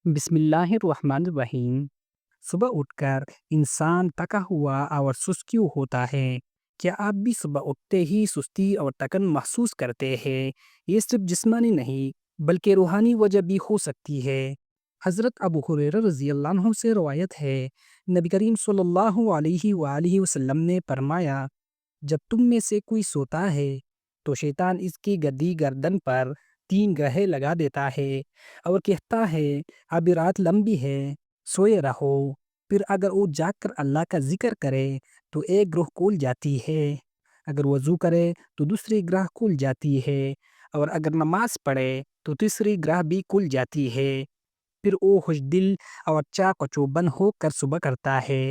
بسم اللہ الرحمن الرحیم۔ صبح اٹھ کر انسان تھکا ہوا اور سست کیوں ہوتا ہے؟ کیا آپ بھی صبح اٹھتے ہی سستی اور تھکن محسوس کرتے ہیں؟ یہ صرف جسمانی نہیں بلکہ روحانی وجہ بھی ہو سکتی ہے۔ حضرت ابو ہریرہ رضی اللہ عنہ سے روایت ہے، نبی کریم صلی اللہ علیہ وآلہ وسلم نے فرمایا، جب تم میں سے کوئی سوتا ہے تو شیطان اس کی گدی گردن پر 3 گرہیں لگا دیتا ہے اور کہتا ہے، ابھی رات لمبی ہے، سوئے رہو۔ پھر اگر وہ جاگ کر اللہ کا ذکر کرے تو ایک گرہ کھل جاتی ہے، اگر وضو کرے تو دوسری گرہ کھل جاتی ہے، اور اگر نماز پڑھے تو تیسری گرہ بھی کھل جاتی ہے۔ پھر وہ خوش دل اور چاق و چوبند ہو کر صبح کرتا ہے،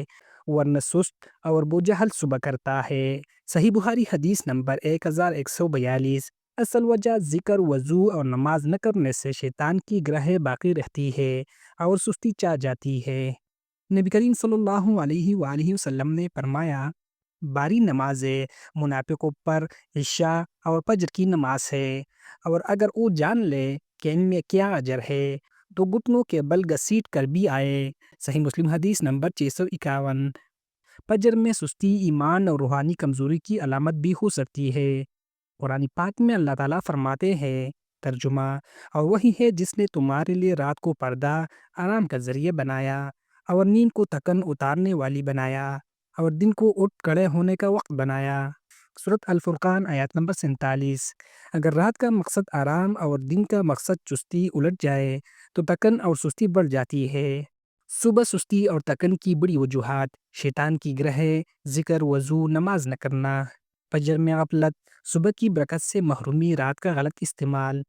ورنہ سست اور بوجھل صبح کرتا ہے۔ صحیح بخاری حدیث نمبر 1142۔ اصل وجہ ذکر، وضو اور نماز نہ کرنے سے شیطان کی گرہیں باقی رہتی ہے اور سستی چاہ جاتی ہے۔ نبی کریم صلی اللہ علیہ وآلہ وسلم نے فرمایا، باری نمازیں منافقوں پر عشاء اور فجر کی نماز ہے، اور اگر وہ جان لے کہ ان میں کیا اجر ہے تو گھٹنوں کے بل گھسیٹ کر بھی آئے۔ صحیح مسلم حدیث نمبر 651۔ فجر میں سستی ایمان اور روحانی کمزوری کی علامت بھی ہو سکتی ہے۔ قرآن پاک میں اللہ تعالیٰ فرماتے ہیں، ترجمہ، اور وہی ہے جس نے تمہارے لیے رات کو پردہ، آرام کا ذریعہ بنایا، اور نیند کو تھکن اتارنے والی بنایا، اور دن کو اٹھ کھڑے ہونے کا وقت بنایا۔ سورۃ الفرقان آیت نمبر 47۔ اگر رات کا مقصد آرام اور دن کا مقصد چستی الٹ جائے تو تھکن اور سستی بڑھ جاتی ہے۔ صبح سستی اور تھکن کی بڑی وجوہات: شیطان کی گرہیں، ذکر، وضو، نماز نہ کرنا، فجر میں غفلت، صبح کی برکت سے محرومی، رات کا غلط استعمال۔